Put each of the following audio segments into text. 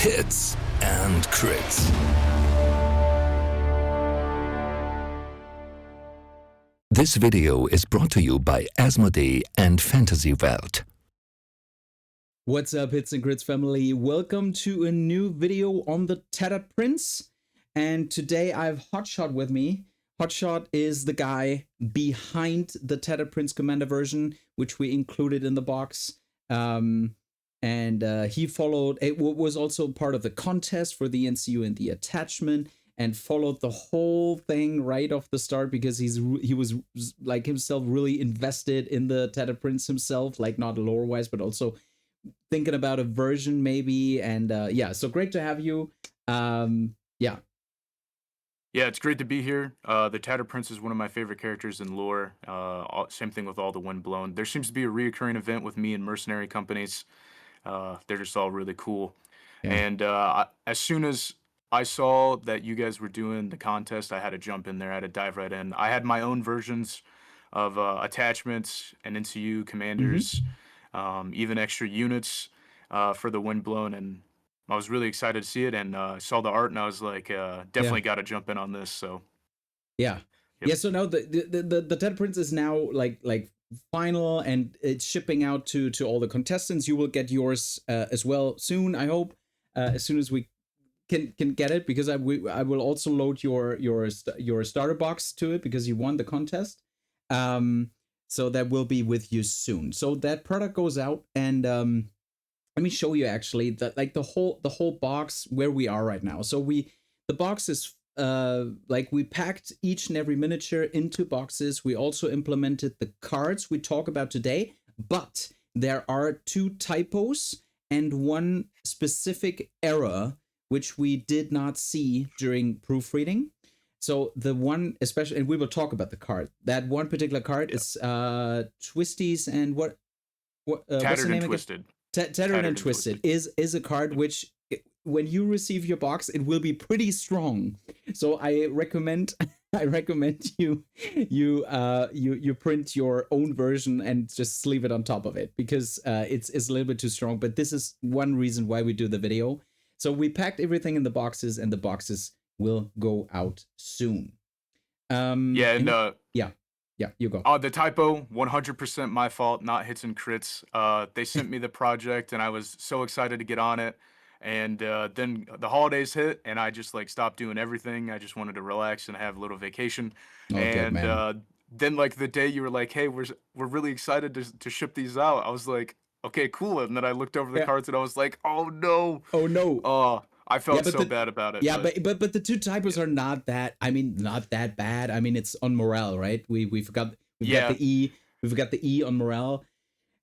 Hits and Crits. This video is brought to you by Asmodee and Fantasy Welt. What's up, Hits and Crits family? Welcome to a new video on the Tattered Prince. And today I have Hotshot with me. Hotshot is the guy behind the Tattered Prince Commander version, which we included in the box. He followed, it was also part of the contest for the NCU and the attachment, and followed the whole thing right off the start because he was like himself really invested in the Tattered Prince himself, like not lore wise, but also thinking about a version maybe. And yeah, so great to have you. Yeah, it's great to be here. The Tattered Prince is one of my favorite characters in lore. Same thing with all the Windblown. There seems to be a reoccurring event with me and mercenary companies. They're just all really cool. Yeah. And as soon as I saw that you guys were doing the contest, I had to jump in there. I had to dive right in. I had my own versions of attachments and NCU commanders, even extra units for the Windblown, and I was really excited to see it, and saw the art, and I was like, definitely got to jump in on this. So yeah. So now the Tattered Prince is now like final, and it's shipping out to all the contestants. You will get yours as well soon, I hope, as soon as we can get it, because I will also load your starter box to it because you won the contest. So that will be with you soon. So that product goes out, and let me show you actually that, like, the whole box where we are right now. So the box is like, we packed each and every miniature into boxes. We also implemented the cards we talk about today, but there are 2 typos and 1 specific error which we did not see during proofreading. So the one, especially, and we will talk about the card. That one particular card is Twisties and what Tattered and Twisted. Tattered and Twisted is a card which, when you receive your box, it will be pretty strong. So I recommend you print your own version and just sleeve it on top of it, because it's a little bit too strong. But this is one reason why we do the video. So we packed everything in the boxes, and the boxes will go out soon. Yeah, you go. The typo, 100% my fault, not Hits and Crits. They sent me the project, and I was so excited to get on it. And then the holidays hit, and I just stopped doing everything. I just wanted to relax and have a little vacation. Good, man. Then the day you were like, "Hey, we're really excited to ship these out," I was like, "Okay, cool." And then I looked over the cards, and I was like, "Oh no!" Oh no! I felt so bad about it. Yeah, but the 2 typos are not that. I mean, not that bad. I mean, it's on morale, right? We forgot the E. We forgot the E on morale,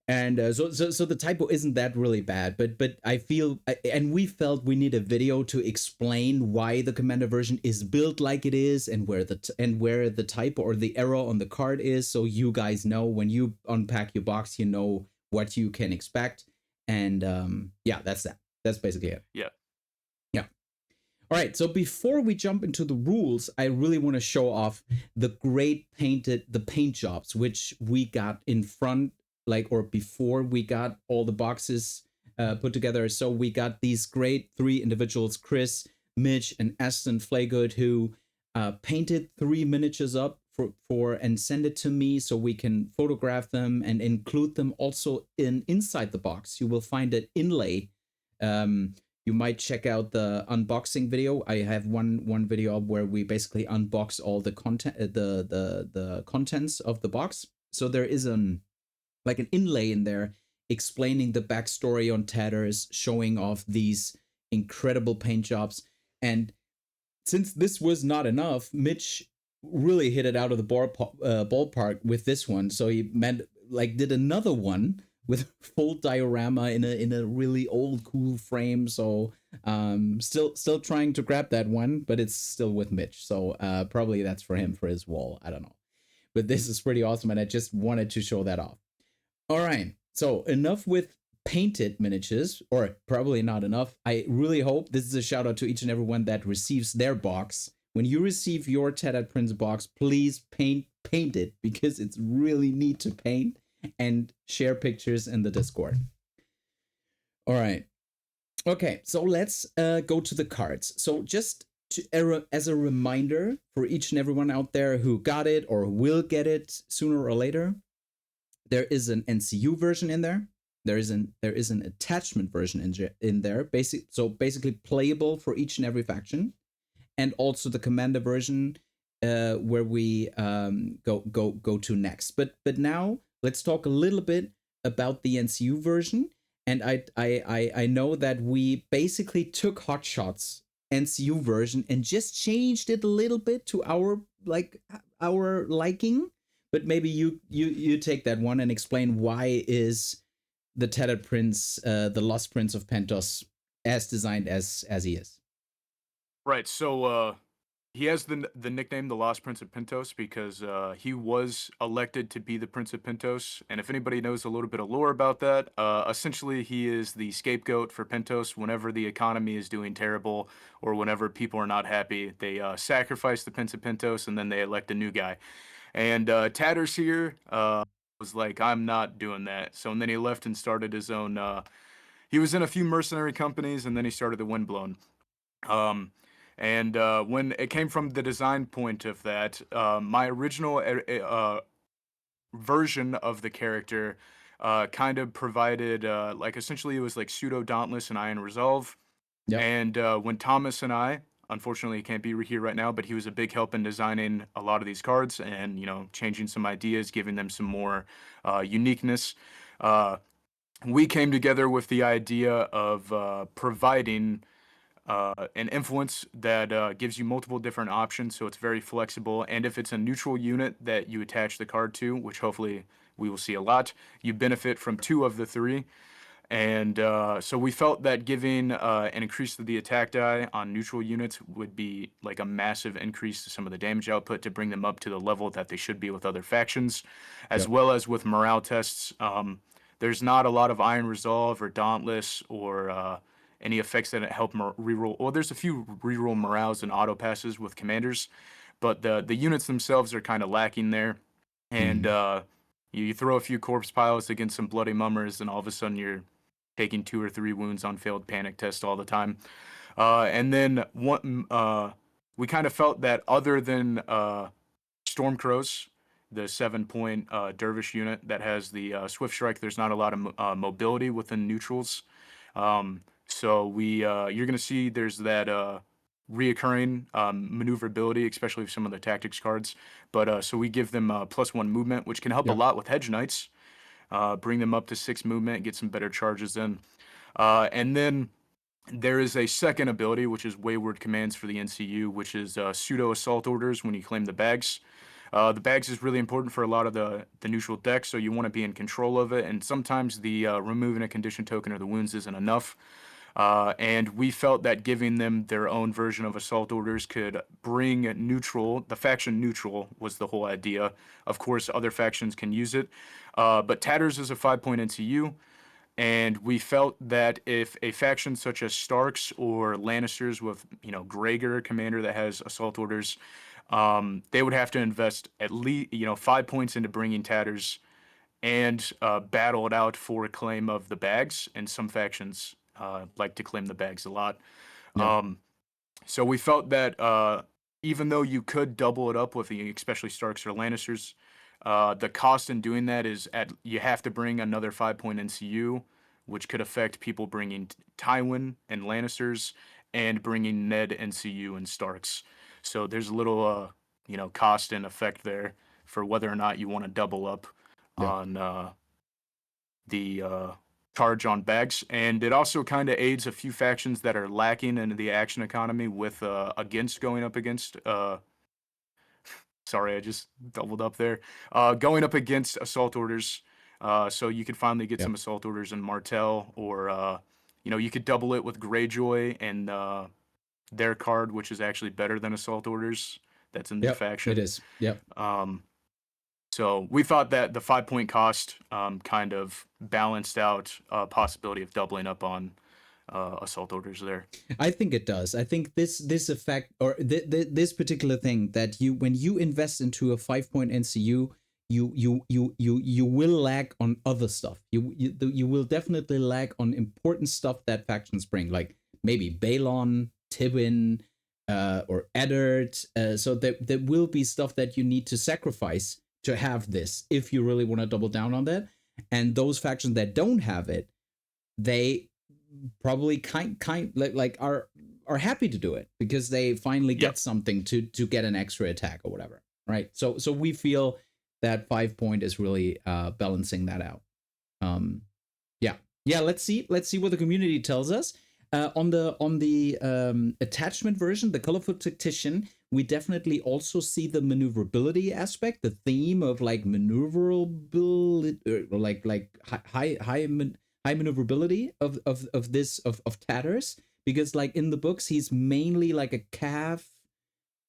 and so the typo isn't that really bad. But I feel, and we felt we need a video to explain why the Commander version is built like it is, and where the typo or the error on the card is, so you guys know when you unpack your box, you know what you can expect. And yeah, that's that. That's basically it. Yeah. All right, so before we jump into the rules, I really want to show off the great paint jobs, which we got in front, or before we got all the boxes put together. So we got these great 3 individuals, Chris, Mitch, and Aston Flaygood, who painted 3 miniatures up for and send it to me so we can photograph them and include them also inside the box. You will find an inlay. You might check out the unboxing video. I have one video up where we basically unbox all the content, the contents of the box. So there is an inlay in there explaining the backstory on Tatters, showing off these incredible paint jobs. And since this was not enough, Mitch really hit it out of the ballpark with this one. So he did another one with full diorama in a really old cool frame. So still trying to grab that one, but it's still with Mitch. So probably that's for him, for his wall. I don't know. But this is pretty awesome, and I just wanted to show that off. All right, so enough with painted miniatures, or probably not enough. I really hope this is a shout out to each and everyone that receives their box. When you receive your Tattered Prince box, please paint it, because it's really neat to paint, and share pictures in the Discord. All right. Okay, so let's go to the cards. So just as a reminder for each and everyone out there who got it or will get it sooner or later, there is an NCU version in there. There is an attachment version in there. Basically playable for each and every faction, and also the commander version, where we go to next. But now let's talk a little bit about the NCU version. And I know that we basically took Hotshot's NCU version and just changed it a little bit to our liking. But maybe you take that one and explain why is the Tattered Prince, the Lost Prince of Pentos, as designed as he is. Right. So he has the nickname the Lost Prince of Pentos because he was elected to be the Prince of Pentos. And if anybody knows a little bit of lore about that, essentially he is the scapegoat for Pentos whenever the economy is doing terrible or whenever people are not happy. They sacrifice the Prince of Pentos and then they elect a new guy. And Tatters here was like, I'm not doing that. So and then he left and started his own. He was in a few mercenary companies and then he started the Windblown. Um, and when it came from the design point of that, my original version of the character kind of provided, like, essentially it was like pseudo Dauntless and Iron Resolve. Yep. And when Thomas and I, unfortunately, he can't be here right now, but he was a big help in designing a lot of these cards and, changing some ideas, giving them some more uniqueness. We came together with the idea of providing an influence that gives you multiple different options, so it's very flexible. And if it's a neutral unit that you attach the card to, which hopefully we will see a lot, you benefit from 2 of the 3. And so we felt that giving an increase to the attack die on neutral units would be like a massive increase to some of the damage output to bring them up to the level that they should be with other factions, as Yep. well as with morale tests. There's not a lot of Iron Resolve or Dauntless or any effects that help reroll. Well, there's a few reroll morales and auto passes with commanders, but the units themselves are kind of lacking there. And you throw a few corpse piles against some bloody mummers, and all of a sudden you're taking 2 or 3 wounds on failed panic test all the time. And then we kind of felt that other than Stormcrows, the 7-point dervish unit that has the swift strike, there's not a lot of mobility within neutrals. So you're gonna see there's that reoccurring maneuverability, especially with some of the tactics cards. But so we give them +1 movement, which can help a Yep. lot with hedge knights. Bring them up to 6 movement, get some better charges in. And then there is a second ability, which is Wayward Commands for the NCU, which is pseudo assault orders when you claim the bags. The bags is really important for a lot of the neutral decks, so you want to be in control of it. And sometimes the removing a condition token or the wounds isn't enough. And we felt that giving them their own version of assault orders could bring neutral, the faction neutral was the whole idea. Of course, other factions can use it. But Tatters is a 5-point NCU. And we felt that if a faction such as Starks or Lannisters with, Gregor, commander that has assault orders, they would have to invest at least, 5 points into bringing Tatters and battle it out for a claim of the bags. And some factions like to claim the bags a lot. Yep. So we felt that even though you could double it up with especially Starks or Lannisters, the cost in doing that is you have to bring another 5-point NCU, which could affect people bringing Tywin and Lannisters and bringing Ned NCU and Starks. So there's a little cost and effect there for whether or not you want to double up Yep. on the charge on bags. And it also kind of aids a few factions that are lacking in the action economy with going up against sorry, I just doubled up there. Going up against assault orders, so you could finally get Yep. some assault orders in Martell, or you could double it with Greyjoy and their card, which is actually better than assault orders. That's in their Yep. faction. It is. Yep. So we thought that the 5-point cost kind of balanced out a possibility of doubling up on assault orders there. I think it does. I think this effect or this particular thing that when you invest into a 5-point NCU, you will lag on other stuff. You will definitely lag on important stuff that factions bring, like maybe Balon, Tywin, or Eddard. So there will be stuff that you need to sacrifice to have this if you really want to double down on that. And those factions that don't have it, they probably are happy to do it because they finally get something to get an extra attack or whatever, right? So we feel that 5 point is really balancing that out. Let's see what the community tells us. On the attachment version, the colorful tactician, we definitely also see the maneuverability aspect, the theme of like maneuverability, or like high maneuverability of Tatters, because like in the books he's mainly like a calf,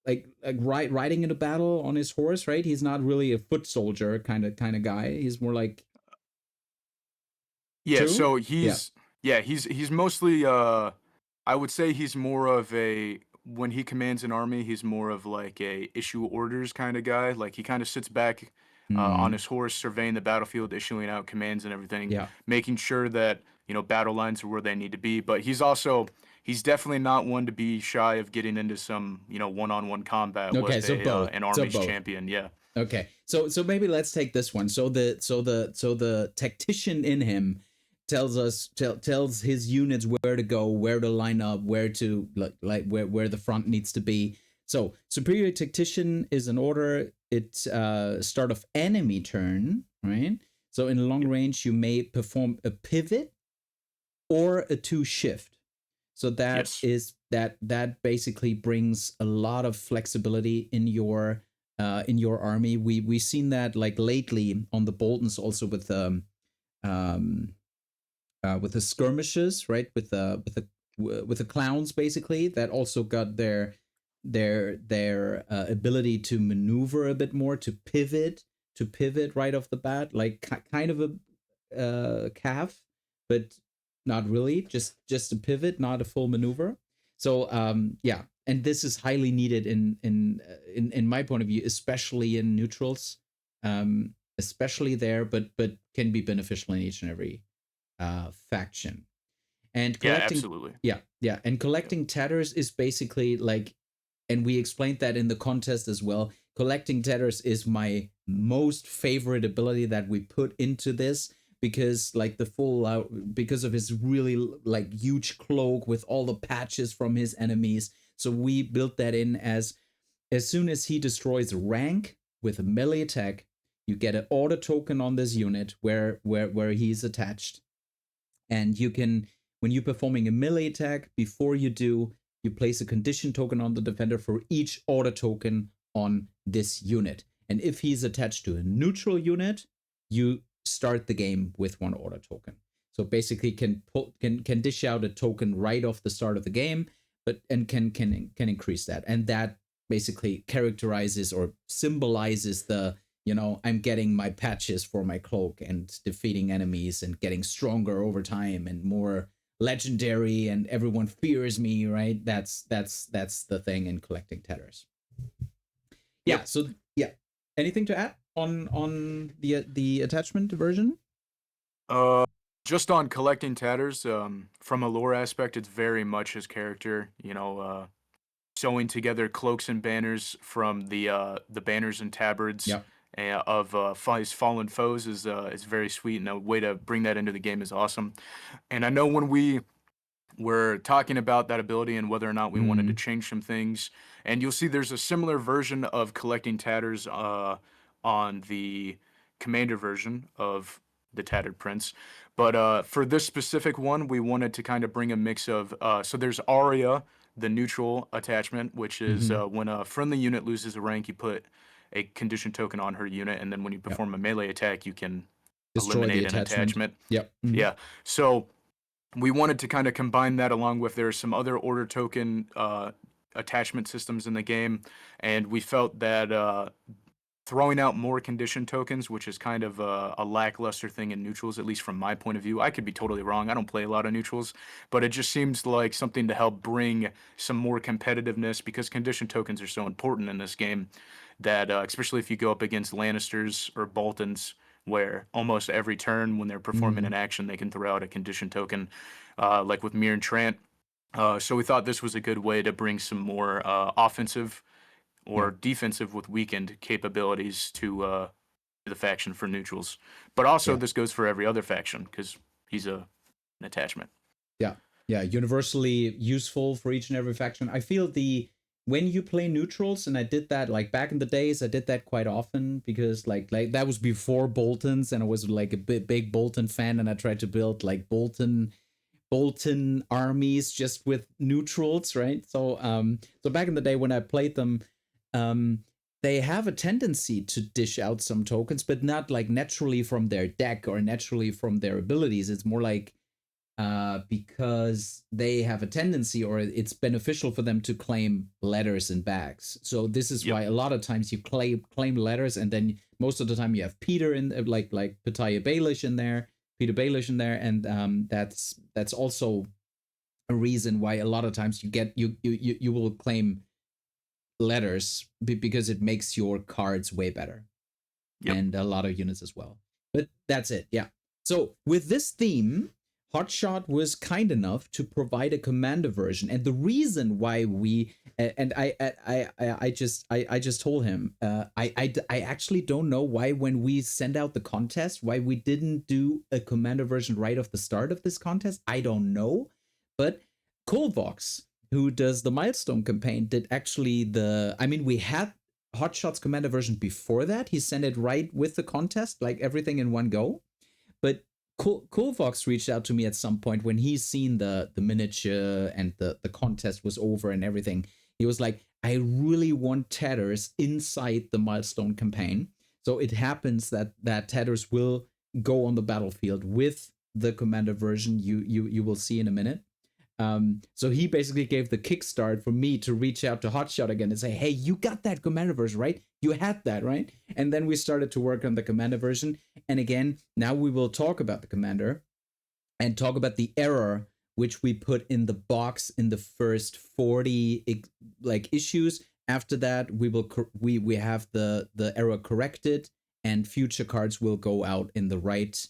like riding in a battle on his horse, right? He's not really a foot soldier kind of guy. He's more like Yeah, true? so he's mostly I would say he's more of a when he commands an army, he's more of like a issue orders kind of guy. Like he kind of sits back on his horse, surveying the battlefield, issuing out commands and everything, Yeah. making sure that, you know, battle lines are where they need to be. But he's definitely not one to be shy of getting into some, you know, one-on-one combat Okay, with so both. an So army's both. champion. Yeah. Okay, so maybe let's take this one. So the tactician in him tells his units where to go, where to line up, where to where the front needs to be. So superior tactician is an order. It's start of enemy turn, right? So in long range, you may perform a pivot or a 2 shift. So that is that basically brings a lot of flexibility in your army. We've seen that like lately on the Boltons, also with the skirmishes, right? With the clowns, basically, that also got their ability to maneuver a bit more, to pivot right off the bat, like kind of a calf, but not really, just a pivot, not a full maneuver. So and this is highly needed in my point of view, especially in neutrals, especially there, but can be beneficial in each and every faction. And collecting, absolutely. And collecting tatters is basically like, and we explained that in the contest as well. Collecting tatters is my most favorite ability that we put into this, because like because of his really like huge cloak with all the patches from his enemies. So we built that in as soon as he destroys rank with a melee attack, you get an order token on this unit where he's attached. And you can, when you're performing a melee attack, before you do, you place a condition token on the defender for each order token on this unit. And if he's attached to a neutral unit, you start the game with 1 order token. So basically can dish out a token right off the start of the game, but can increase that. And that basically characterizes or symbolizes the, you know, I'm getting my patches for my cloak and defeating enemies and getting stronger over time and more legendary, and everyone fears me, right? That's the thing in collecting tatters. Yeah. So yeah. Anything to add on the attachment version? Just on collecting tatters, from a lore aspect, it's very much his character. You know, sewing together cloaks and banners from the banners and tabards of his fallen foes is very sweet, and a way to bring that into the game is awesome. And I know when we were talking about that ability and whether or not we wanted to change some things, and you'll see there's a similar version of collecting tatters on the commander version of the Tattered Prince. But for this specific one, we wanted to kind of bring a mix of so there's Aria, the neutral attachment, which is when a friendly unit loses a rank, you put a condition token on her unit, and then when you perform a melee attack, you can destroy eliminate the an attachment. Yep. Yeah. So we wanted to kind of combine that along with there's some other order token attachment systems in the game, and we felt that throwing out more condition tokens, which is kind of a lackluster thing in neutrals, at least from my point of view. I could be totally wrong. I don't play a lot of neutrals, but it just seems like something to help bring some more competitiveness, because condition tokens are so important in this game. that, especially if you go up against Lannisters or Boltons, where almost every turn when they're performing an action, they can throw out a condition token, like with Mir and Trant. So we thought this was a good way to bring some more offensive or defensive with weakened capabilities to the faction for neutrals. But also this goes for every other faction because he's an attachment. Yeah, universally useful for each and every faction. I feel when you play neutrals, and I did that like back in the days, I did that quite often because like that was before Boltons, and I was like a big Bolton fan, and I tried to build like Bolton armies just with neutrals, right? So so back in the day when I played them, they have a tendency to dish out some tokens, but not like naturally from their deck or naturally from their abilities. It's more like because they have a tendency, or it's beneficial for them to claim letters and bags. So this is why a lot of times you claim letters, and then most of the time you have Peter in like Peter Baelish in there, and that's also a reason why a lot of times you will claim letters because it makes your cards way better, and a lot of units as well. But that's it, yeah. So with this theme, Hotshot was kind enough to provide a commander version, and the reason why we and I just told him I actually don't know why when we send out the contest why we didn't do a commander version right off the start of this contest. I don't know, but Colvox, who does the milestone campaign, did actually we had Hotshot's commander version before that. He sent it right with the contest, like everything in one go, but Colvox reached out to me at some point when he's seen the miniature and the contest was over and everything. He was like, I really want Tatters inside the milestone campaign. So it happens that Tatters will go on the battlefield with the commander version you will see in a minute. So he basically gave the kickstart for me to reach out to Hotshot again and say, hey, you got that commander version, right? You had that, right? And then we started to work on the commander version. And again, now we will talk about the commander and talk about the error which we put in the box in the first 40 issues. After that, we have the error corrected, and future cards will go out in the right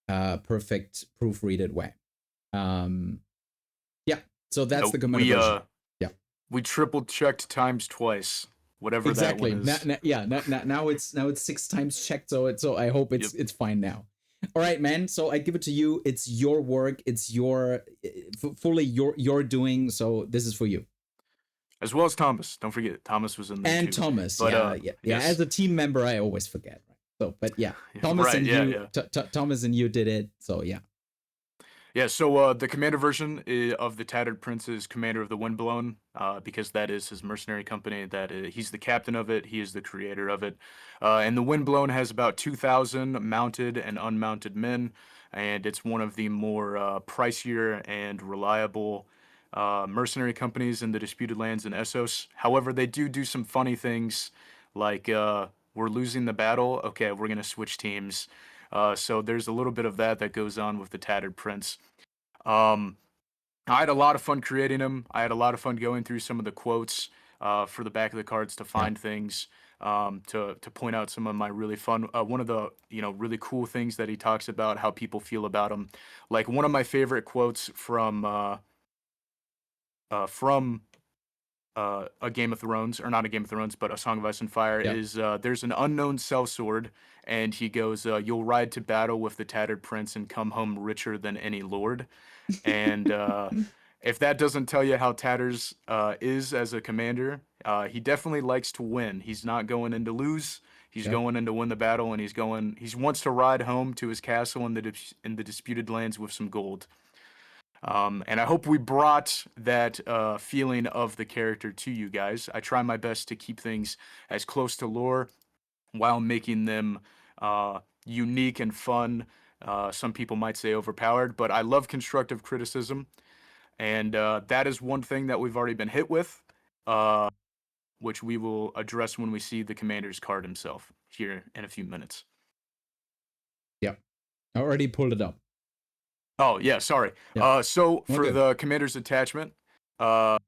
perfect proofreaded way. So that's the commander version. We triple checked times twice, whatever that one is. Now it's 6 times checked, so I hope it's fine now. All right, man. So I give it to you. It's your work. It's your fully your doing. So this is for you. As well as Thomas. Don't forget, Thomas was in there and too. Thomas. But, yes. As a team member, I always forget. Right? So, but yeah, Thomas and you, Thomas and you did it. So yeah. Yeah, so the commander version of the Tattered Prince is Commander of the Windblown, because that is his mercenary company. He's the captain of it. He is the creator of it. And the Windblown has about 2,000 mounted and unmounted men, and it's one of the more pricier and reliable mercenary companies in the Disputed Lands in Essos. However, they do some funny things, like we're losing the battle. Okay, we're going to switch teams. So there's a little bit of that goes on with the Tattered Prince. I had a lot of fun creating him. I had a lot of fun going through some of the quotes for the back of the cards to find things, to point out some of my really fun. One of the really cool things that he talks about how people feel about him. Like one of my favorite quotes from a Game of Thrones, or not a Game of Thrones, but a Song of Ice and Fire, is there's an unknown sellsword, and he goes, you'll ride to battle with the Tattered Prince and come home richer than any lord. And if that doesn't tell you how Tatters is as a commander, he definitely likes to win. He's not going in to lose. He's going in to win the battle, and he wants to ride home to his castle in the Disputed Lands with some gold. And I hope we brought that feeling of the character to you guys. I try my best to keep things as close to lore while making them unique and fun. Some people might say overpowered, but I love constructive criticism. And that is one thing that we've already been hit with, which we will address when we see the commander's card himself here in a few minutes. Yeah, I already pulled it up. Oh, yeah, sorry. So for the commander's attachment,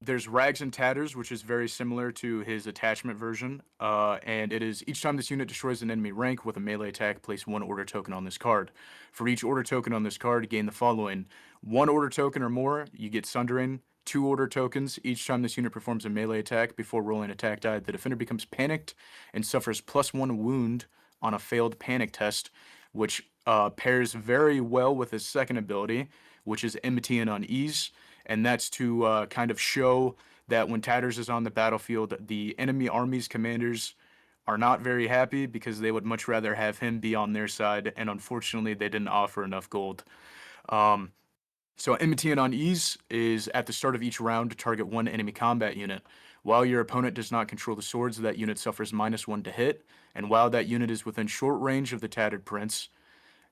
There's Rags and Tatters, which is very similar to his attachment version. And it is each time this unit destroys an enemy rank with a melee attack, place 1 order token on this card. For each order token on this card, gain the following: 1 order token or more, you get Sundering. 2 order tokens. Each time this unit performs a melee attack before rolling attack die, the defender becomes panicked and suffers +1 wound on a failed panic test, which pairs very well with his second ability, which is Enmity and Unease. And that's to kind of show that when Tatters is on the battlefield, the enemy army's commanders are not very happy because they would much rather have him be on their side, and unfortunately they didn't offer enough gold. So Enmity and Unease is at the start of each round to target 1 enemy combat unit. While your opponent does not control the swords, that unit suffers -1 to hit, and while that unit is within short range of the Tattered Prince,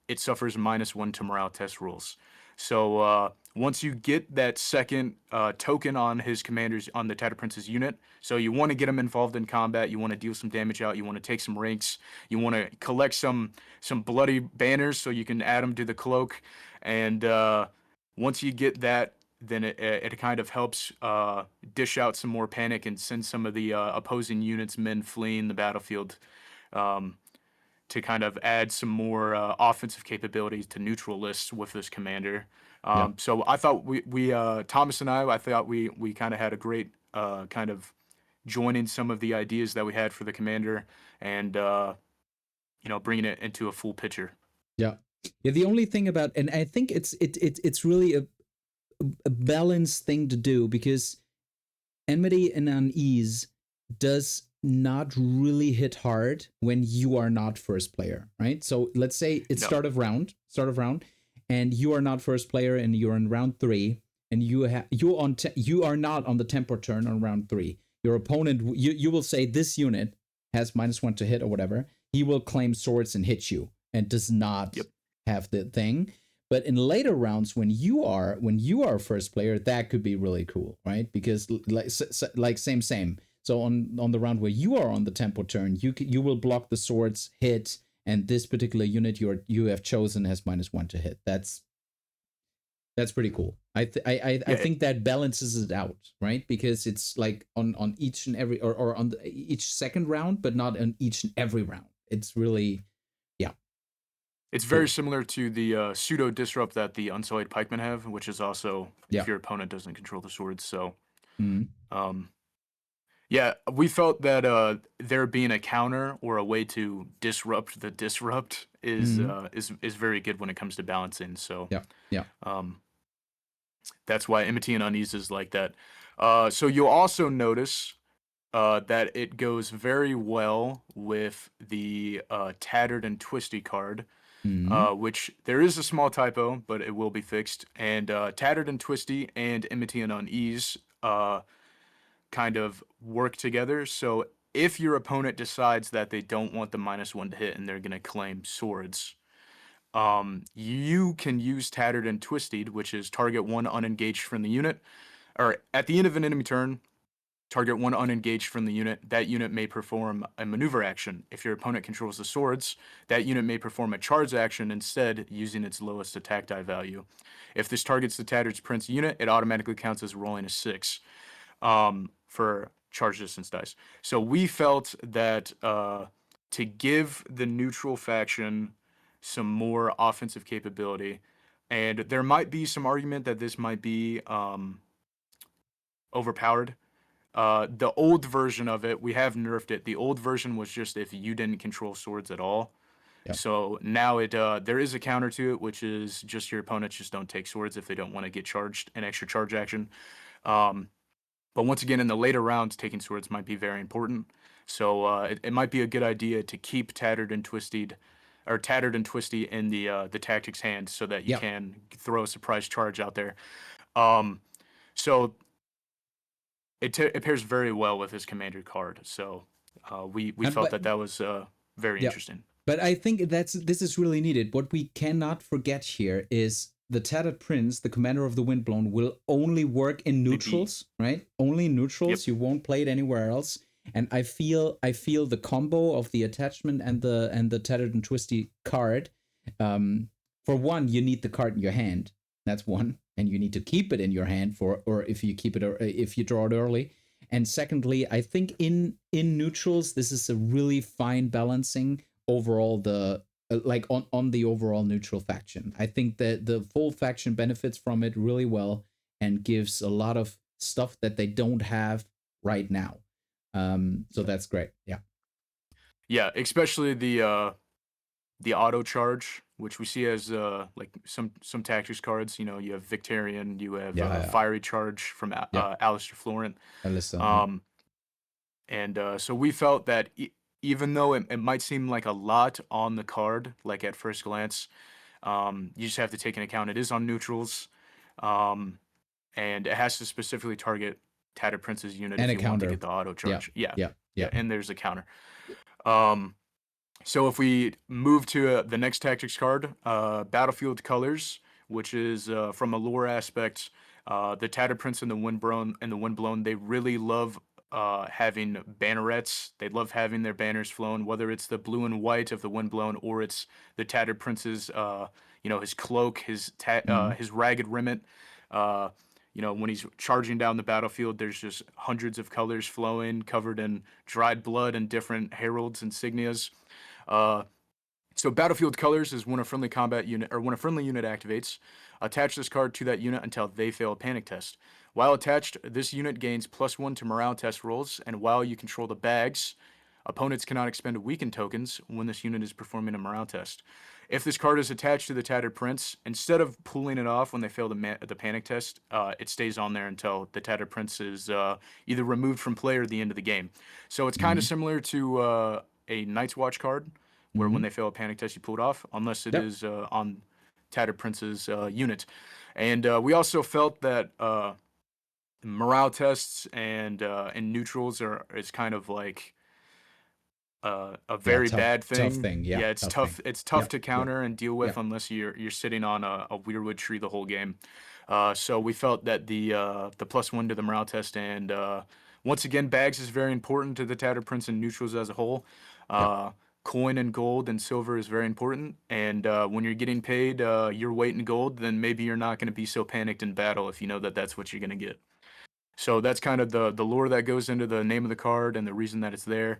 it suffers -1 to morale test rolls. So once you get that second token on his commanders, on the Tattered Prince's unit, so you want to get him involved in combat, you want to deal some damage out, you want to take some ranks, you want to collect some bloody banners so you can add them to the cloak, and once you get that, then it kind of helps dish out some more panic and send some of the opposing units, men fleeing the battlefield, to kind of add some more offensive capabilities to neutral lists with this commander. So I thought we Thomas and I thought we kind of had a great kind of joining some of the ideas that we had for the commander and bringing it into a full picture. Yeah. The only thing about, and I think it's really a balanced thing to do, because Enmity and Unease does not really hit hard when you are not first player, right? So let's say it's start of round, and you are not first player, and you're in round 3, and you are not on the tempo turn on round 3. Your opponent, you will say this unit has -1 to hit or whatever. He will claim swords and hit you, and does not have the thing. But in later rounds, when you are first player, that could be really cool, right? Because like same. So on the round where you are on the tempo turn, you will block the swords hit, and this particular unit you have chosen has -1 to hit. That's pretty cool. I think that balances it out, right? Because it's like on each and every or on each second round, but not on each and every round. It's really It's very similar to the pseudo disrupt that the Unsullied Pikemen have, which is also if your opponent doesn't control the swords. So, we felt that there being a counter or a way to disrupt the disrupt is very good when it comes to balancing. So that's why Enmity and Unease is like that. So you'll also notice that it goes very well with the Tattered and Twisty card. Which there is a small typo, but it will be fixed. And Tattered and Twisty and Enmity and Unease kind of work together. So if your opponent decides that they don't want the -1 to hit and they're going to claim swords, you can use Tattered and Twisted, which is target 1 unengaged from the unit, or at the end of an enemy turn, target 1 unengaged from the unit. That unit may perform a maneuver action. If your opponent controls the swords, that unit may perform a charge action instead, using its lowest attack die value. If this targets the Tattered Prince unit, it automatically counts as rolling a 6 for charge distance dice. So we felt that to give the neutral faction some more offensive capability, and there might be some argument that this might be overpowered. The old version of it, we have nerfed it. The old version was just if you didn't control swords at all. So now there is a counter to it, which is just your opponents just don't take swords if they don't want to get charged, an extra charge action. But once again, in the later rounds, taking swords might be very important. So it might be a good idea to keep Tattered and Twisty in the tactics hand, so that you can throw a surprise charge out there. So it pairs very well with his commander card. So we felt that was very interesting. But I think this is really needed. What we cannot forget here is the Tattered Prince, the commander of the Windblown, will only work in neutrals, right? Only in neutrals. You won't play it anywhere else. And I feel the combo of the attachment and the Tattered and Twisty card. For one, you need the card in your hand. That's one. and you need to keep it in your hand for, or if you keep it, or if you draw it early. And secondly, I think in neutrals, this is a really fine balancing overall the like on the overall neutral faction. I think that the full faction benefits from it really well and gives a lot of stuff that they don't have right now. So that's great. Yeah. Yeah, especially the auto charge, which we see as like some tactics cards. You know, you have Victorian, you have Fiery Charge from Alistair Florent. So we felt that even though it might seem like a lot on the card, like at first glance, you just have to take into account it is on neutrals, and it has to specifically target Tattered Prince's unit and if you want to get the auto charge. Yeah. And there's a counter. So if we move to the next tactics card, Battlefield Colors, which is from a lore aspect, the Tattered Prince and the Windblown, they really love having bannerets. They love having their banners flown, whether it's the blue and white of the Windblown or it's the Tattered Prince's, his cloak, his ragged remnant. When he's charging down the battlefield, there's just hundreds of colors flowing, covered in dried blood and different heralds insignias. So Battlefield Colors is when a friendly unit activates. Attach this card to that unit until they fail a panic test. While attached, this unit gains +1 to morale test rolls, and while you control the bags, opponents cannot expend weakened tokens when this unit is performing a morale test. If this card is attached to the Tattered Prince, instead of pulling it off when they fail the panic test, it stays on there until the Tattered Prince is either removed from play or the end of the game. So it's kind of similar to a Night's Watch card, where when they fail a panic test, you pull it off, unless it is on Tattered Prince's unit. And we also felt that morale tests and neutrals is kind of like a very bad thing. Tough thing. It's tough. It's tough to counter and deal with unless you're sitting on a Weirwood tree the whole game. So we felt that the +1 to the morale test, and once again, bags is very important to the Tattered Prince and neutrals as a whole. Coin and gold and silver is very important, and when you're getting paid your weight in gold, then maybe you're not going to be so panicked in battle if you know that that's what you're going to get. So that's kind of the lore that goes into the name of the card and the reason that it's there.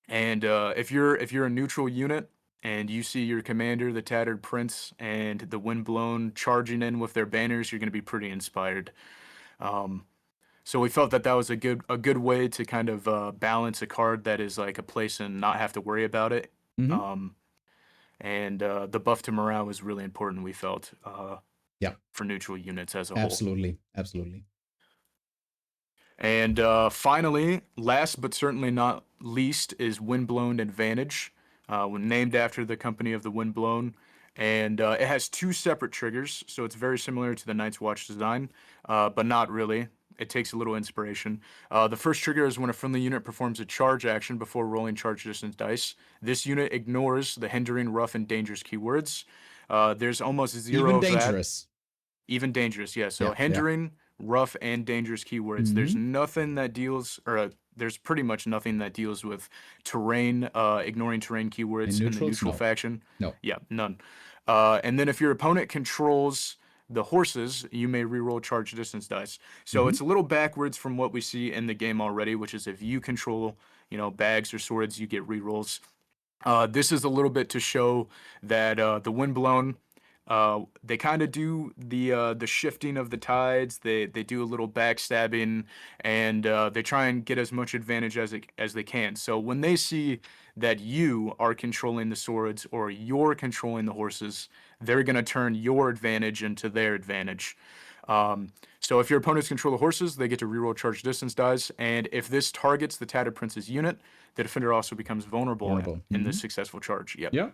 If you're a neutral unit and you see your commander, the Tattered Prince, and the Windblown charging in with their banners, you're going to be pretty inspired. So we felt that was a good way to kind of balance a card that is like a place and not have to worry about it. And the buff to morale was really important, we felt, for neutral units as a whole. Absolutely. And finally, last but certainly not least, is Windblown Advantage, named after the company of the Windblown. And it has 2 separate triggers, so it's very similar to the Night's Watch design, but not really. It takes a little inspiration. The first trigger is when a friendly unit performs a charge action before rolling charge distance dice. This unit ignores the hindering, rough, and dangerous keywords. There's almost zero of that. Even dangerous, yeah. So hindering, rough, and dangerous keywords. There's nothing that deals, or there's pretty much nothing that deals with terrain, ignoring terrain keywords in the neutral faction. No. Yeah, none. And then if your opponent controls the horses, you may reroll charge distance dice. So it's a little backwards from what we see in the game already, which is if you control, bags or swords, you get rerolls. This is a little bit to show that the Windblown, they kind of do the shifting of the tides. They do a little backstabbing, and they try and get as much advantage as they can. So when they see that you are controlling the swords or you're controlling the horses, they're going to turn your advantage into their advantage. So if your opponents control the horses, they get to reroll charge distance dice, and if this targets the Tattered Prince's unit, the defender also becomes vulnerable. In the successful charge. Yep. Yeah.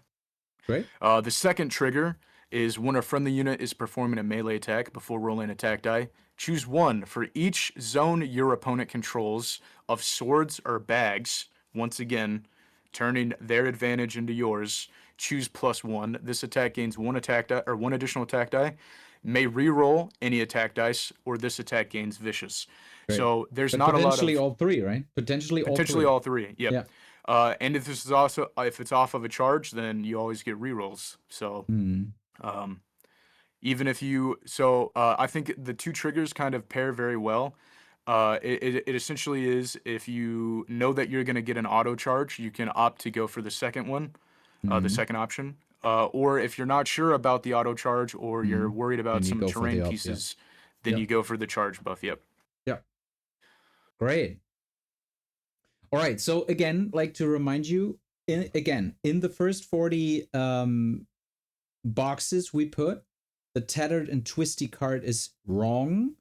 Great. The second trigger is when a friendly unit is performing a melee attack before rolling attack die. Choose 1 for each zone your opponent controls of swords or bags. Once again, turning their advantage into yours. Choose +1. This attack gains 1 attack die, or 1 additional attack die. May reroll any attack dice, or this attack gains vicious. Great. So there's not a lot of potentially all 3, right? Potentially all 3. Yep. Yeah. And if this is also if it's off of a charge, then you always get rerolls. So Even if you, I think the two triggers kind of pair very well. It essentially is, if you know that you're going to get an auto charge, you can opt to go for the second one, the Mm-hmm. second option. Or if you're not sure about the auto charge, or you're Mm-hmm. worried about Then you some go for the terrain up. Yeah. pieces, then Yep. you go for the charge buff. Yep. Yep. Great. All right. So again, like to remind you, in the first 40 boxes we put, the tattered and twisty card is wrong,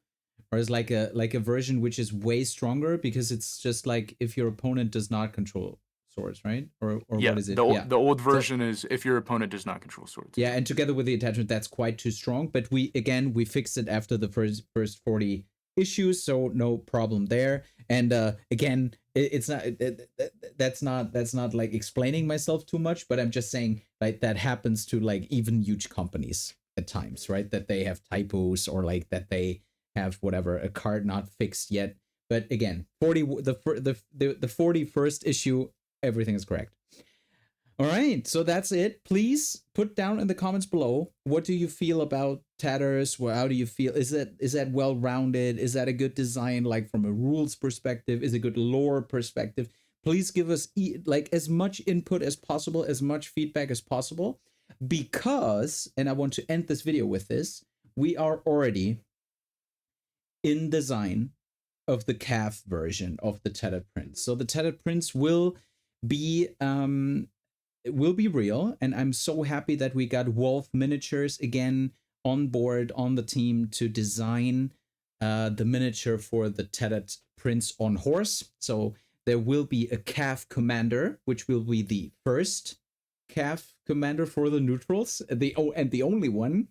or is like a version which is way stronger, because it's just like if your opponent does not control swords, right? Or Yeah. what is it? The Yeah. the old So version is if your opponent does not control swords. yeah, and together with the attachment, that's quite too strong. But we fixed it after the first 40 issues, so no problem there. And again, it's not that's not like explaining myself too much, but I'm just saying, like, that happens to like even huge companies at times, right? That they have typos, or like that they have whatever, a card not fixed yet. But again, 40 the 41st issue, everything is correct. All right, so that's it. Please put down in the comments below, what do you feel about Tatters? Well, how do you feel? Is that well rounded? Is that a good design, like from a rules perspective? Is it a good lore perspective? Please give us like as much input as possible, as much feedback as possible, because, and I want to end this video with this, we are already in design of the calf version of the Tattered Prince. So the Tattered Prince will be it will be real, and I'm so happy that we got Wolf Miniatures again on board on the team to design the miniature for the Tattered Prince on horse. So there will be a calf commander, which will be the first calf commander for the neutrals, and the only one,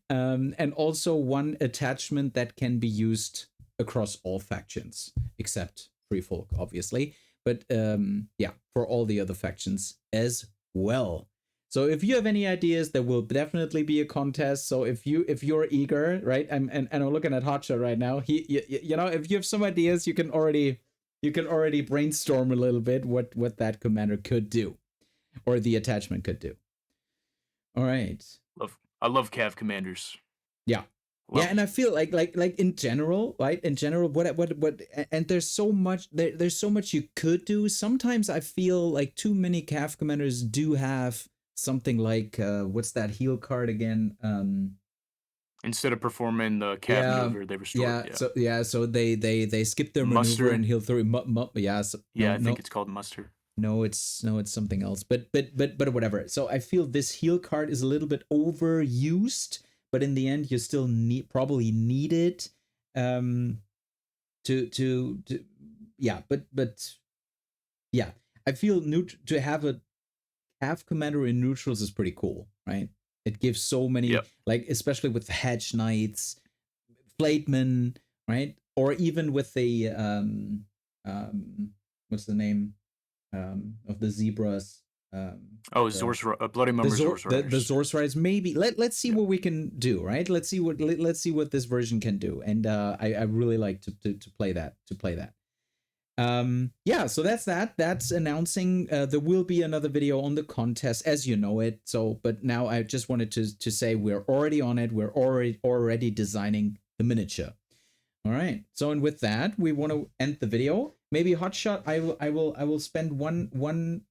and also one attachment that can be used across all factions except Free Folk, obviously. But yeah, for all the other factions as well. So if you have any ideas, there will definitely be a contest. So if you're eager, right? And I'm looking at Hotshot right now. You know, if you have some ideas, you can already brainstorm a little bit what that commander could do, or the attachment could do. All right. I love Cav commanders. Yeah. Love Yeah, and I feel like in general, right? In general, what and there's so much there's so much you could do. Sometimes I feel like too many calf commanders do have something like what's that heal card again? Instead of performing the Cav Yeah, maneuver, they restore it. Yeah. so they skip their maneuver and Muster. heal through. Yeah, so, Yeah, no I think no it's called muster. no, it's something else. But whatever. So I feel this heal card is a little bit overused, but in the end, you still probably need it. To yeah, but yeah, I feel to have a half commander in neutrals is pretty cool, right? It gives so many, Yep. like especially with the hedge knights, flatemen, right? Or even with the what's the name of the zebras? Oh, Bloody Mumber Zorceriders. The Zorceriders. Maybe let's see Yep. what we can do, right? Let's see what this version can do, and I really like to play that yeah, so that's announcing there will be another video on the contest, as you know it. So but now I just wanted to say we're already on it. We're already designing the miniature. All right, so and with that we want to end the video. Maybe Hotshot, I will spend one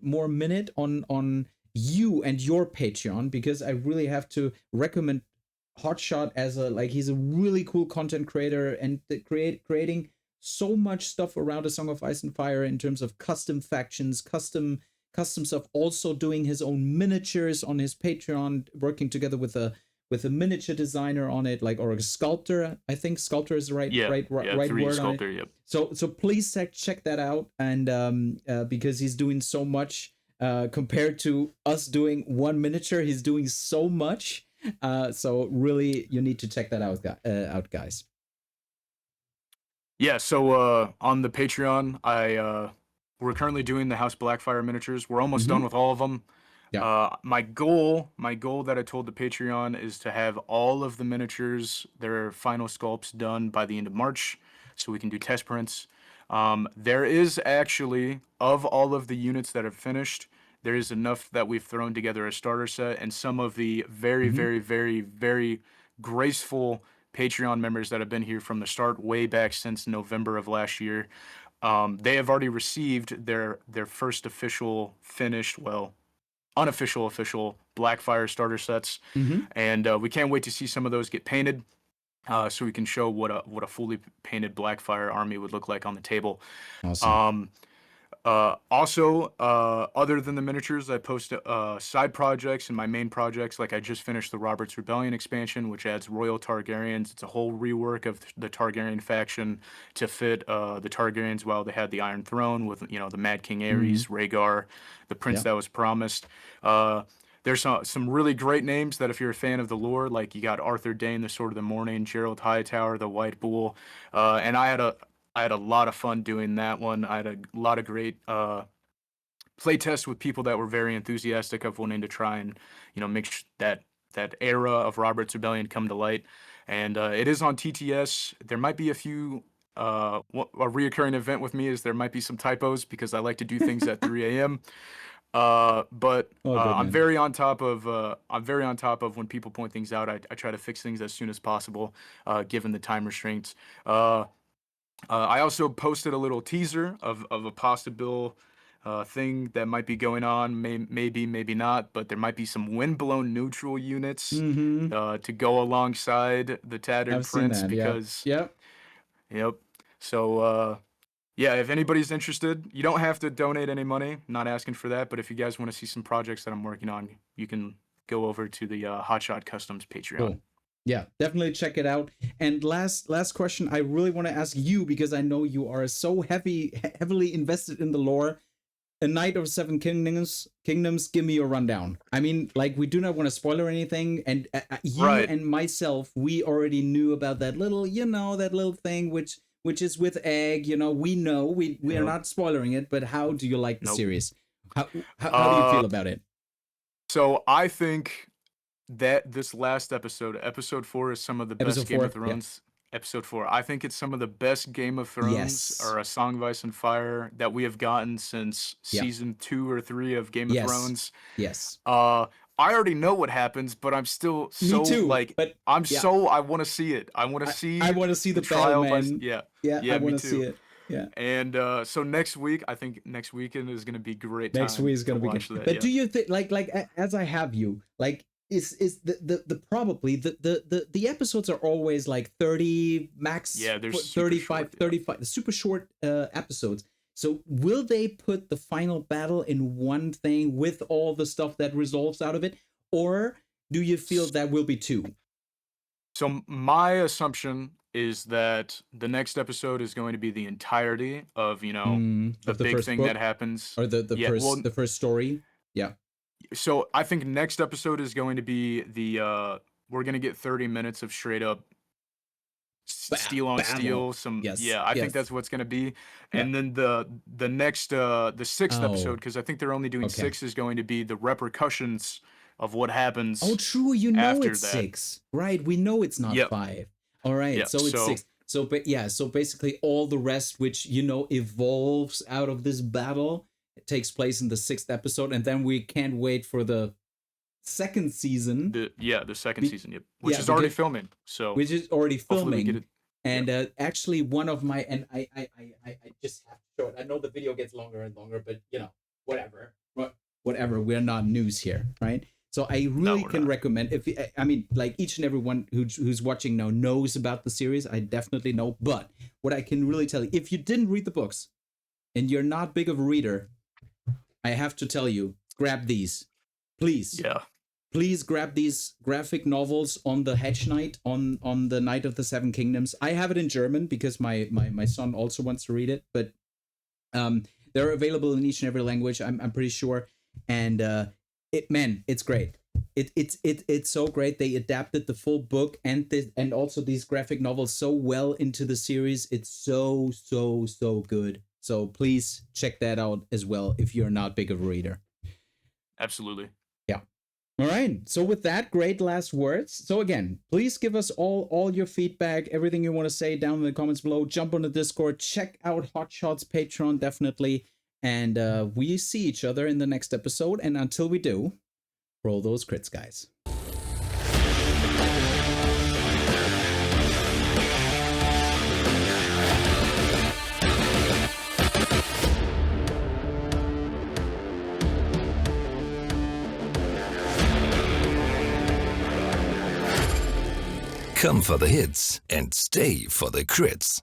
more minute on you and your Patreon, because I really have to recommend Hotshot as he's a really cool content creator, and creating so much stuff around A Song of Ice and Fire in terms of custom factions, custom stuff, also doing his own miniatures on his Patreon, working together with a miniature designer on it, or a sculptor. I think sculptor is the right 3D word sculptor, on it. yep. So please check that out, and because he's doing so much compared to us doing one miniature, he's doing so much. So really, you need to check that out, guys. Yeah, so on the Patreon, we're currently doing the House Blackfire miniatures. We're almost done with all of them. Yeah. My goal that I told the Patreon is to have all of the miniatures, their final sculpts, done by the end of March, so we can do test prints. There is actually, of all of the units that are finished, there is enough that we've thrown together a starter set, and some of the very, very, very, very graceful Patreon members that have been here from the start, way back since November of last year, they have already received their first official finished, well, unofficial official Blackfire starter sets, and we can't wait to see some of those get painted. So we can show what a fully painted Blackfire army would look like on the table. Awesome. Also, other than the miniatures, I post side projects and my main projects. Like I just finished the Robert's Rebellion expansion, which adds Royal Targaryens. It's a whole rework of the Targaryen faction to fit the Targaryens while they had the Iron Throne with, you know, the Mad King Aerys, Rhaegar, the prince that was promised. There's some really great names that if you're a fan of the lore, like you got Arthur Dayne, the Sword of the Morning, Gerald Hightower, the White Bull, and I had a lot of fun doing that one. I had a lot of great play tests with people that were very enthusiastic of wanting to try and, you know, make that era of Robert's Rebellion come to light. And it is on TTS. There might be a few a reoccurring event with me is there might be some typos because I like to do things at 3 a.m. But I'm very on top of when people point things out. I try to fix things as soon as possible, given the time restraints. I also posted a little teaser of a possible thing that might be going on, maybe not, but there might be some windblown neutral units to go alongside the Tattered Prince because yep. So yeah, if anybody's interested, you don't have to donate any money. Not asking for that, but if you guys want to see some projects that I'm working on, you can go over to the Hotshot Customs Patreon. Cool. Yeah, definitely check it out. And last question, I really want to ask you because I know you are so heavily invested in the lore. A Knight of Seven Kingdoms, give me a rundown. I mean, like, we do not want to spoiler anything, and you and myself, we already knew about that little thing which is with Egg. You know, we are not spoilering it, but how do you like the series? How do you feel about it? So I think that this last episode 4 is some of the best Game of Thrones. Yeah. Episode 4, I think it's some of the best Game of Thrones or A Song of Ice and Fire that we have gotten since season 2 or 3 of Game of Thrones. Yes. I already know what happens, but I'm still so I want to see it. I want to see. I want to see the trial. Yeah. I want to see it. Yeah. And so next week, I think next weekend is going to be great. Next week is going to be good. But do you think like as I have you like? Is the probably the episodes are always like 30 max, there's 35 super short episodes. So will they put the final battle in one thing with all the stuff that resolves out of it, or do you feel that will be 2? So my assumption is that the next episode is going to be the entirety of the big thing that happens, or the first story. Yeah. So I think next episode is going to be we're going to get 30 minutes of straight up steel on steel. I think that's what's going to be. And then the next the 6th episode, because I think they're only doing 6, is going to be the repercussions of what happens. Oh, true. You know it's 6, right? We know it's not 5. All right, so it's 6. So basically all the rest, which evolves out of this battle, it takes place in the 6th episode, and then we can't wait for the 2nd season. The second season, which is already filming. Which is already filming. And actually, one of my I just have to show it. I know the video gets longer and longer, but whatever. We're not news here, right? So I really can recommend. Like each and everyone who's watching now knows about the series. I definitely know. But what I can really tell you, if you didn't read the books and you're not big of a reader, I have to tell you, grab these, please. Yeah. Please grab these graphic novels on the Hedge Knight, on the Knight of the Seven Kingdoms. I have it in German because my son also wants to read it, but they're available in each and every language. I'm pretty sure, and it's great. It's so great. They adapted the full book and also these graphic novels so well into the series. It's so good. So please check that out as well if you're not big of a reader. Absolutely. Yeah. All right. So with that, great last words. So again, please give us all your feedback, everything you want to say down in the comments below. Jump on the Discord. Check out Hotshot's Patreon, definitely. And we see each other in the next episode. And until we do, roll those crits, guys. Come for the hits and stay for the crits.